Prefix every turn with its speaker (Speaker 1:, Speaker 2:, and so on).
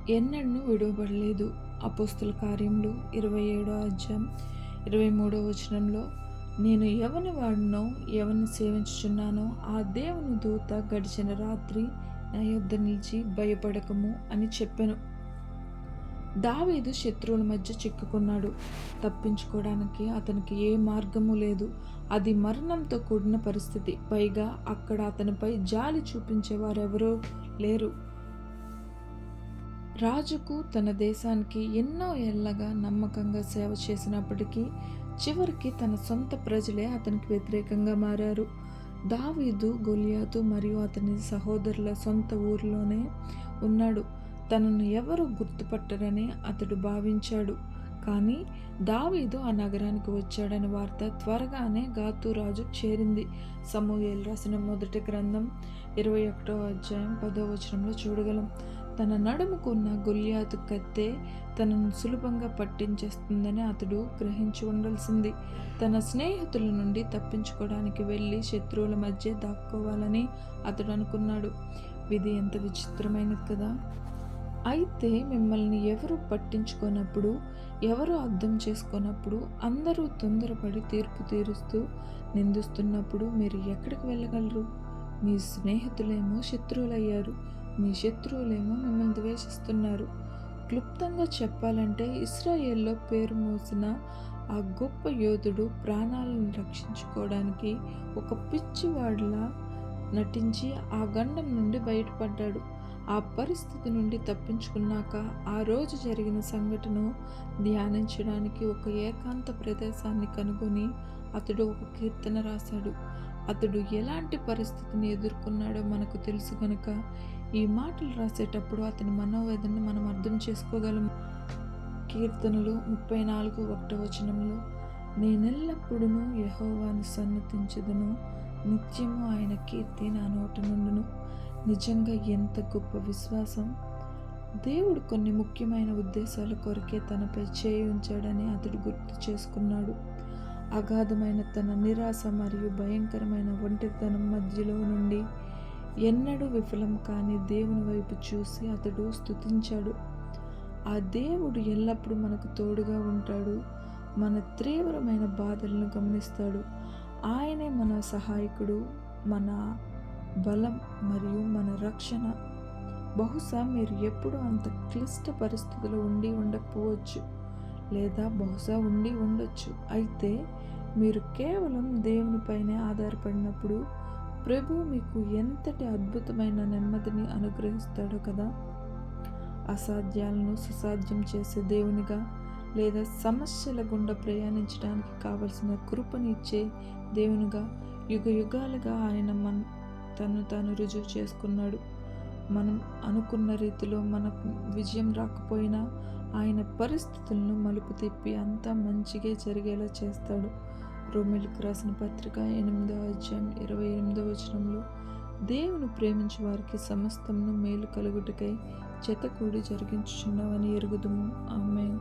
Speaker 1: ఎన్నడూ విడువబడలేదు. అపోస్తుల కార్యములు 27వ అధ్యాయం 23వ వచనంలో, నేను ఎవని వాడినో ఎవరిని సేవించుచున్నానో ఆ దేవుని దూత గడిచిన రాత్రి నా యొద్ద నిలిచి భయపడకము అని చెప్పెను. దావీదు శత్రువుల మధ్య చిక్కుకున్నాడు. తప్పించుకోవడానికి అతనికి ఏ మార్గము లేదు. అది మరణంతో కూడిన పరిస్థితి. పైగా అక్కడ అతనిపై జాలి చూపించేవారెవరూ లేరు. రాజుకు తన దేశానికి ఎన్నో ఏళ్లగా నమ్మకంగా సేవ చేసినప్పటికీ చివరికి తన సొంత ప్రజలే అతనికి వ్యతిరేకంగా మారారు. దావీదు గొలియాతు మరియు అతని సహోదరుల సొంత ఊరిలోనే ఉన్నాడు. తనను ఎవరు గుర్తుపట్టరని అతడు భావించాడు. కానీ దావీదు ఆ నగరానికి వచ్చాడని వార్త త్వరగానే గాతు రాజు చేరింది. సమూయేలు రాసిన మొదటి గ్రంథం 21వ అధ్యాయం 10వ వచనంలో చూడగలం. తన నడుముకున్న గొలియాతు కత్తే తనను సులభంగా పట్టించేస్తుందని అతడు గ్రహించి ఉండాల్సింది. తన స్నేహితుల నుండి తప్పించుకోవడానికి వెళ్ళి శత్రువుల మధ్య దాక్కోవాలని అతడు అనుకున్నాడు. విధి ఎంత విచిత్రమైనది కదా. అయితే మిమ్మల్ని ఎవరు పట్టించుకోనప్పుడు, ఎవరు అర్థం చేసుకోనప్పుడు, అందరూ తొందరపడి తీర్పు తీరుస్తూ నిందిస్తున్నప్పుడు మీరు ఎక్కడికి వెళ్ళగలరు? మీ స్నేహితులేమో శత్రువులయ్యారు. మీ శత్రువులేమో మిమ్మల్ని ద్వేషిస్తున్నారు. క్లుప్తంగా చెప్పాలంటే ఇశ్రాయేల్లో పేరు మోసిన ఆ గొప్ప యోధుడు ప్రాణాలను రక్షించుకోవడానికి ఒక పిచ్చివాడిలా నటించి ఆ గండం నుండి బయటపడ్డాడు. ఆ పరిస్థితి నుండి తప్పించుకున్నాక ఆ రోజు జరిగిన సంఘటనను ధ్యానించడానికి ఒక ఏకాంత ప్రదేశాన్ని కనుగొని అతడు ఒక కీర్తన రాశాడు. అతడు ఎలాంటి పరిస్థితిని ఎదుర్కొన్నాడో మనకు తెలుసు కనుక ఈ మాటలు రాసేటప్పుడు అతని మనోవేదనని మనం అర్థం చేసుకోగలము. కీర్తనలు 34:1 వచనంలో, నేనెల్లప్పుడూ యెహోవాను సన్నతించెదను, నిత్యము ఆయన కీర్తి నా నోట నుండును. నిజంగా ఎంత గొప్ప విశ్వాసం! దేవుడు కొన్ని ముఖ్యమైన ఉద్దేశాల కొరకే తనపై చేయి ఉంచాడని అతడు గుర్తు చేసుకున్నాడు. అగాధమైన తన నిరాశ మరియు భయంకరమైన ఒంటరితనం మధ్యలో నుండి ఎన్నడూ విఫలం కాని దేవుని వైపు చూసి అతడు స్తుతించాడు. ఆ దేవుడు ఎల్లప్పుడూ మనకు తోడుగా ఉంటాడు. మన తీవ్రమైన బాధలను గమనిస్తాడు. ఆయనే మన సహాయకుడు, మన బలం మరియు మన రక్షణ. బహుశా మీరు ఎప్పుడూ అంత క్లిష్ట పరిస్థితిలో ఉండి ఉండకపోవచ్చు, లేదా బహుశా ఉండి ఉండొచ్చు. అయితే మీరు కేవలం దేవునిపైనే ఆధారపడినప్పుడు ప్రభు మీకు ఎంతటి అద్భుతమైన నెమ్మదిని అనుగ్రహిస్తాడో కదా. అసాధ్యాలను సుసాధ్యం చేసే దేవునిగా, లేదా సమస్యల గుండా ప్రయాణించడానికి కావలసిన కృపని ఇచ్చే దేవునిగా యుగ యుగాలుగా ఆయన తను తాను రుజువు చేసుకున్నాడు. మనం అనుకున్న రీతిలో మనకు విజయం రాకపోయినా ఆయన పరిస్థితులను మలుపు తిప్పి అంతా మంచిగా జరిగేలా చేస్తాడు. రోమీయులకు రాసిన పత్రిక 8వ అధ్యాయం 28వ వచనంలో, దేవుని ప్రేమించే వారికి సమస్తమును మేలు కలుగుటకై జతకూడి జరిగించుచున్నావని ఎరుగుదుము. ఆమేన్.